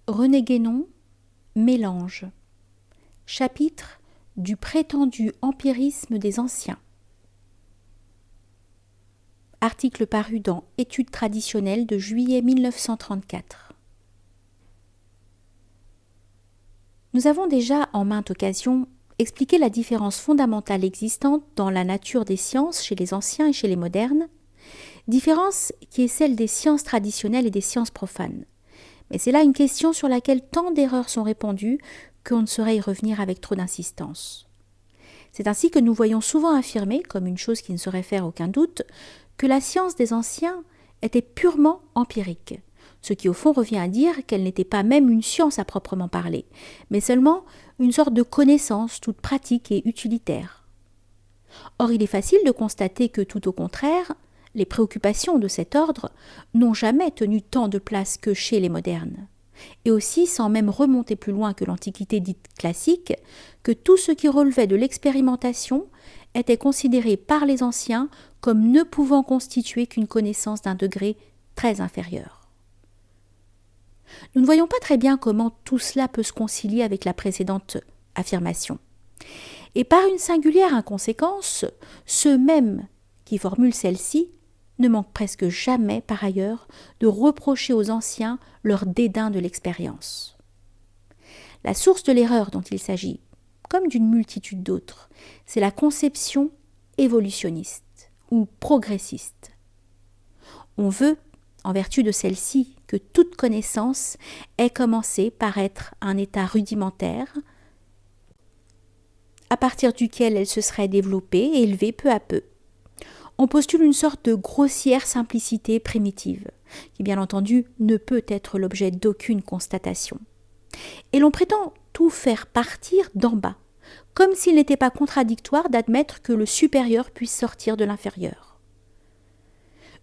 René Guénon, Mélange. Chapitre du prétendu empirisme des anciens. Article paru dans Études traditionnelles de juillet 1934. Nous avons déjà, en maintes occasions, expliqué la différence fondamentale existante dans la nature des sciences chez les anciens et chez les modernes, différence qui est celle des sciences traditionnelles et des sciences profanes. Mais c'est là une question sur laquelle tant d'erreurs sont répandues qu'on ne saurait y revenir avec trop d'insistance. C'est ainsi que nous voyons souvent affirmer, comme une chose qui ne saurait faire aucun doute, que la science des anciens était purement empirique, ce qui au fond revient à dire qu'elle n'était pas même une science à proprement parler, mais seulement une sorte de connaissance toute pratique et utilitaire. Or, il est facile de constater que, tout au contraire, les préoccupations de cet ordre n'ont jamais tenu tant de place que chez les modernes, et aussi, sans même remonter plus loin que l'Antiquité dite classique, que tout ce qui relevait de l'expérimentation était considéré par les anciens comme ne pouvant constituer qu'une connaissance d'un degré très inférieur. Nous ne voyons pas très bien comment tout cela peut se concilier avec la précédente affirmation. Et par une singulière inconséquence, ceux mêmes qui formulent celle-ci ne manquent presque jamais, par ailleurs, de reprocher aux anciens leur dédain de l'expérience. La source de l'erreur dont il s'agit, comme d'une multitude d'autres, c'est la conception évolutionniste ou progressiste. On veut, en vertu de celle-ci, que toute connaissance ait commencé par être un état rudimentaire, à partir duquel elle se serait développée et élevée peu à peu. On postule une sorte de grossière simplicité primitive, qui bien entendu ne peut être l'objet d'aucune constatation. Et l'on prétend tout faire partir d'en bas, comme s'il n'était pas contradictoire d'admettre que le supérieur puisse sortir de l'inférieur.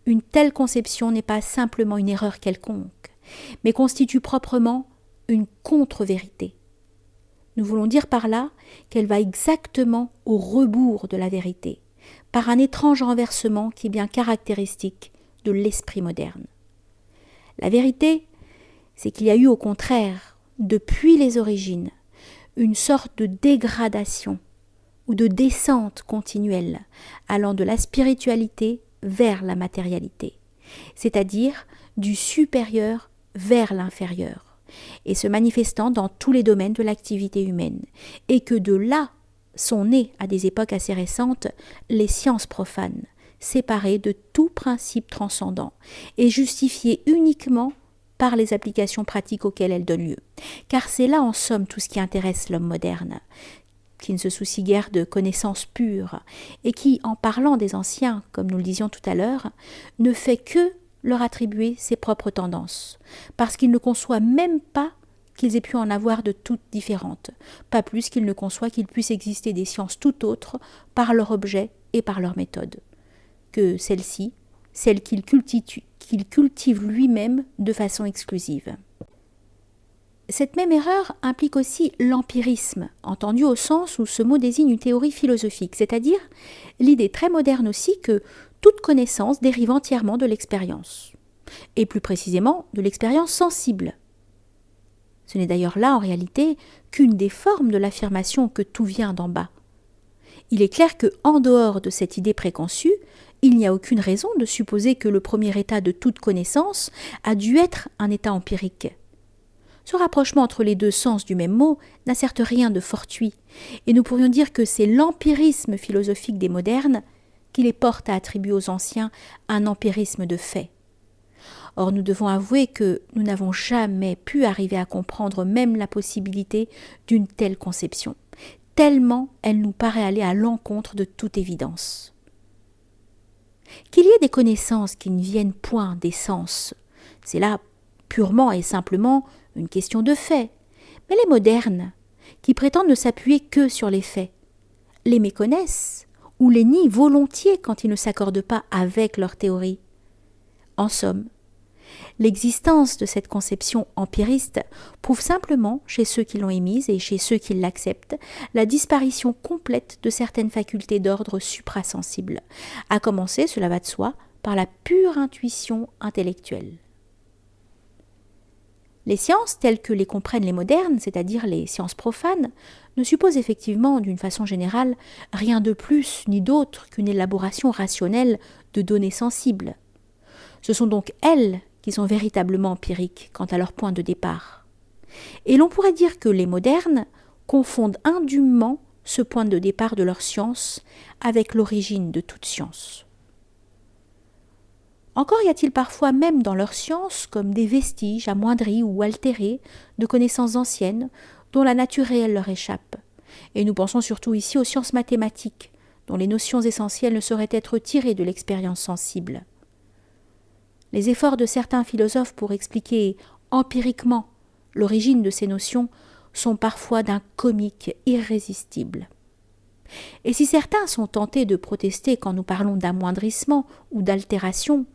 Une telle conception n'est pas simplement une erreur quelconque, mais constitue proprement une contre-vérité. Nous voulons dire par là qu'elle va exactement au rebours de la vérité, par un étrange renversement qui est bien caractéristique de l'esprit moderne. La vérité, c'est qu'il y a eu au contraire, depuis les origines, une sorte de dégradation ou de descente continuelle allant de la spiritualité vers la matérialité, c'est-à-dire du supérieur vers l'inférieur, et se manifestant dans tous les domaines de l'activité humaine, et que de là sont nées, à des époques assez récentes, les sciences profanes, séparées de tout principe transcendant et justifiées uniquement par les applications pratiques auxquelles elles donnent lieu. Car c'est là en somme tout ce qui intéresse l'homme moderne, qui ne se soucie guère de connaissances pures et qui, en parlant des anciens, comme nous le disions tout à l'heure, ne fait que leur attribuer ses propres tendances, parce qu'il ne conçoit même pas qu'ils aient pu en avoir de toutes différentes, pas plus qu'il ne conçoit qu'il puisse exister des sciences tout autres par leur objet et par leur méthode, que celles-ci, celles qu'il cultive lui-même de façon exclusive. Cette même erreur implique aussi l'empirisme, entendu au sens où ce mot désigne une théorie philosophique, c'est-à-dire l'idée très moderne aussi que toute connaissance dérive entièrement de l'expérience, et plus précisément de l'expérience sensible. Ce n'est d'ailleurs là, en réalité, qu'une des formes de l'affirmation que tout vient d'en bas. Il est clair que, en dehors de cette idée préconçue, il n'y a aucune raison de supposer que le premier état de toute connaissance a dû être un état empirique. Ce rapprochement entre les deux sens du même mot n'a certes rien de fortuit, et nous pourrions dire que c'est l'empirisme philosophique des modernes qui les porte à attribuer aux anciens un empirisme de fait. Or, nous devons avouer que nous n'avons jamais pu arriver à comprendre même la possibilité d'une telle conception, tellement elle nous paraît aller à l'encontre de toute évidence. Qu'il y ait des connaissances qui ne viennent point des sens, c'est là purement et simplement une question de fait. Mais les modernes, qui prétendent ne s'appuyer que sur les faits, les méconnaissent ou les nient volontiers quand ils ne s'accordent pas avec leur théorie. En somme, l'existence de cette conception empiriste prouve simplement, chez ceux qui l'ont émise et chez ceux qui l'acceptent, la disparition complète de certaines facultés d'ordre suprasensible, à commencer, cela va de soi, par la pure intuition intellectuelle. Les sciences telles que les comprennent les modernes, c'est-à-dire les sciences profanes, ne supposent effectivement, d'une façon générale, rien de plus ni d'autre qu'une élaboration rationnelle de données sensibles. Ce sont donc elles qui sont véritablement empiriques quant à leur point de départ. Et l'on pourrait dire que les modernes confondent indûment ce point de départ de leur science avec l'origine de toute science. Encore y a-t-il parfois même dans leur science comme des vestiges amoindris ou altérés de connaissances anciennes dont la nature réelle leur échappe. Et nous pensons surtout ici aux sciences mathématiques, dont les notions essentielles ne sauraient être tirées de l'expérience sensible. Les efforts de certains philosophes pour expliquer empiriquement l'origine de ces notions sont parfois d'un comique irrésistible. Et si certains sont tentés de protester quand nous parlons d'amoindrissement ou d'altération,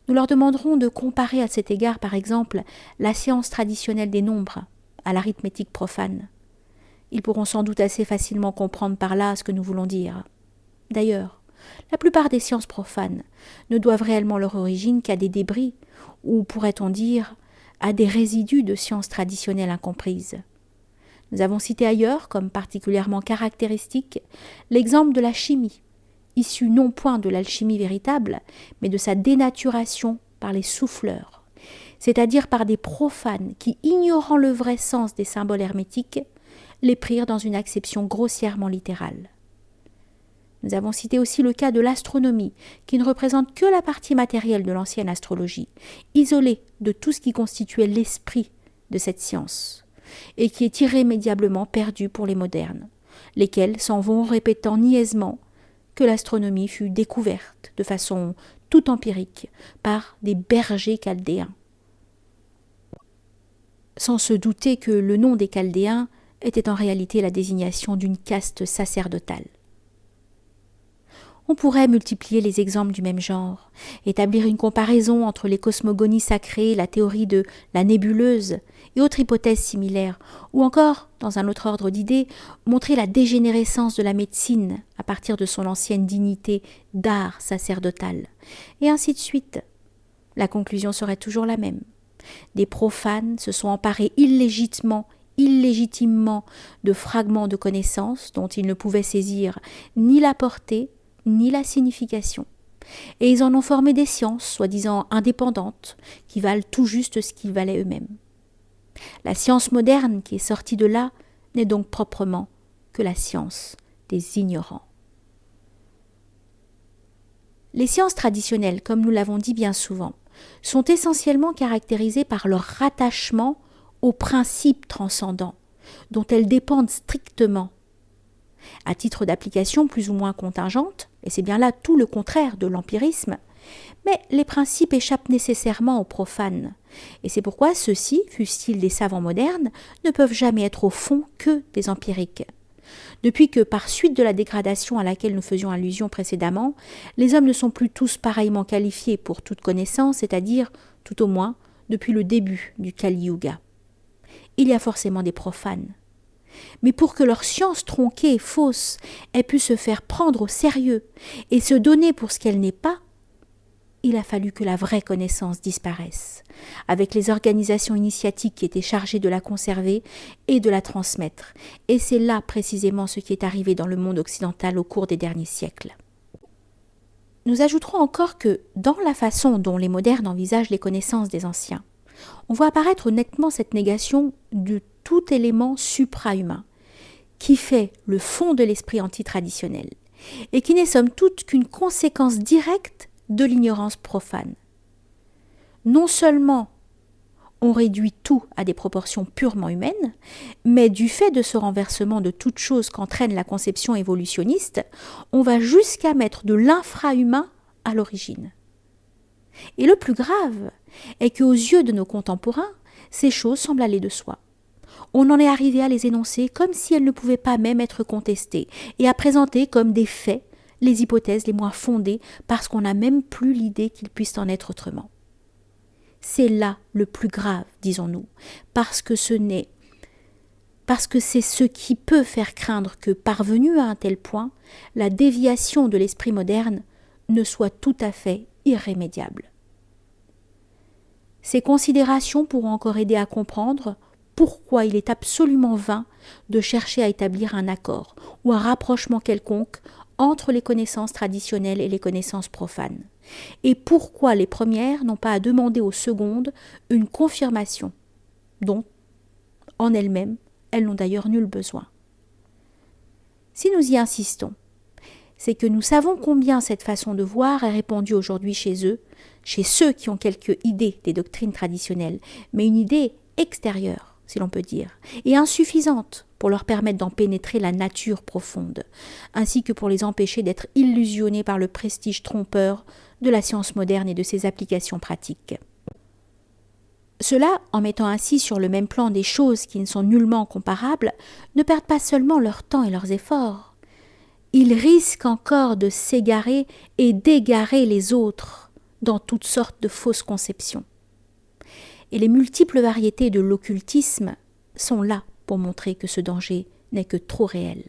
nous leur demanderons de comparer à cet égard, par exemple, la science traditionnelle des nombres à l'arithmétique profane. Ils pourront sans doute assez facilement comprendre par là ce que nous voulons dire. D'ailleurs, la plupart des sciences profanes ne doivent réellement leur origine qu'à des débris, ou pourrait-on dire, à des résidus de sciences traditionnelles incomprises. Nous avons cité ailleurs, comme particulièrement caractéristique, l'exemple de la chimie, issue non point de l'alchimie véritable, mais de sa dénaturation par les souffleurs, c'est-à-dire par des profanes qui, ignorant le vrai sens des symboles hermétiques, les prirent dans une acception grossièrement littérale. Nous avons cité aussi le cas de l'astronomie, qui ne représente que la partie matérielle de l'ancienne astrologie, isolée de tout ce qui constituait l'esprit de cette science, et qui est irrémédiablement perdue pour les modernes, lesquels s'en vont répétant niaisement que l'astronomie fut découverte de façon tout empirique par des bergers chaldéens, sans se douter que le nom des Chaldéens était en réalité la désignation d'une caste sacerdotale. On pourrait multiplier les exemples du même genre, établir une comparaison entre les cosmogonies sacrées, la théorie de la nébuleuse et autres hypothèses similaires, ou encore, dans un autre ordre d'idées, montrer la dégénérescence de la médecine à partir de son ancienne dignité d'art sacerdotal, et ainsi de suite. La conclusion serait toujours la même. Des profanes se sont emparés illégitimement de fragments de connaissances dont ils ne pouvaient saisir ni la portée, ni la signification. Et ils en ont formé des sciences, soi-disant indépendantes, qui valent tout juste ce qu'ils valaient eux-mêmes. La science moderne qui est sortie de là n'est donc proprement que la science des ignorants. Les sciences traditionnelles, comme nous l'avons dit bien souvent, sont essentiellement caractérisées par leur rattachement aux principes transcendants, dont elles dépendent strictement. À titre d'application plus ou moins contingente, et c'est bien là tout le contraire de l'empirisme, mais les principes échappent nécessairement aux profanes, et c'est pourquoi ceux-ci, fussent-ils des savants modernes, ne peuvent jamais être au fond que des empiriques. Depuis que, par suite de la dégradation à laquelle nous faisions allusion précédemment, les hommes ne sont plus tous pareillement qualifiés pour toute connaissance, c'est-à-dire, tout au moins, depuis le début du Kali-Yuga. Il y a forcément des profanes. Mais pour que leur science tronquée et fausse ait pu se faire prendre au sérieux et se donner pour ce qu'elle n'est pas, il a fallu que la vraie connaissance disparaisse, avec les organisations initiatiques qui étaient chargées de la conserver et de la transmettre. Et c'est là précisément ce qui est arrivé dans le monde occidental au cours des derniers siècles. Nous ajouterons encore que, dans la façon dont les modernes envisagent les connaissances des anciens, on voit apparaître nettement cette négation de tout élément supra-humain, qui fait le fond de l'esprit antitraditionnel, et qui n'est somme toute qu'une conséquence directe de l'ignorance profane. Non seulement on réduit tout à des proportions purement humaines, mais du fait de ce renversement de toute chose qu'entraîne la conception évolutionniste, on va jusqu'à mettre de l'infrahumain à l'origine. Et le plus grave est qu'aux yeux de nos contemporains, ces choses semblent aller de soi. On en est arrivé à les énoncer comme si elles ne pouvaient pas même être contestées et à présenter comme des faits les hypothèses les moins fondées parce qu'on n'a même plus l'idée qu'il puisse en être autrement. C'est là le plus grave, disons-nous, parce que c'est ce qui peut faire craindre que, parvenu à un tel point, la déviation de l'esprit moderne ne soit tout à fait irrémédiable. Ces considérations pourront encore aider à comprendre pourquoi il est absolument vain de chercher à établir un accord ou un rapprochement quelconque entre les connaissances traditionnelles et les connaissances profanes, et pourquoi les premières n'ont pas à demander aux secondes une confirmation, dont, en elles-mêmes, elles n'ont d'ailleurs nul besoin. Si nous y insistons, c'est que nous savons combien cette façon de voir est répandue aujourd'hui chez eux, chez ceux qui ont quelques idées des doctrines traditionnelles, mais une idée extérieure, si l'on peut dire, et insuffisante pour leur permettre d'en pénétrer la nature profonde, ainsi que pour les empêcher d'être illusionnés par le prestige trompeur de la science moderne et de ses applications pratiques. Ceux-là, en mettant ainsi sur le même plan des choses qui ne sont nullement comparables, ne perdent pas seulement leur temps et leurs efforts. Ils risquent encore de s'égarer et d'égarer les autres dans toutes sortes de fausses conceptions. Et les multiples variétés de l'occultisme sont là pour montrer que ce danger n'est que trop réel.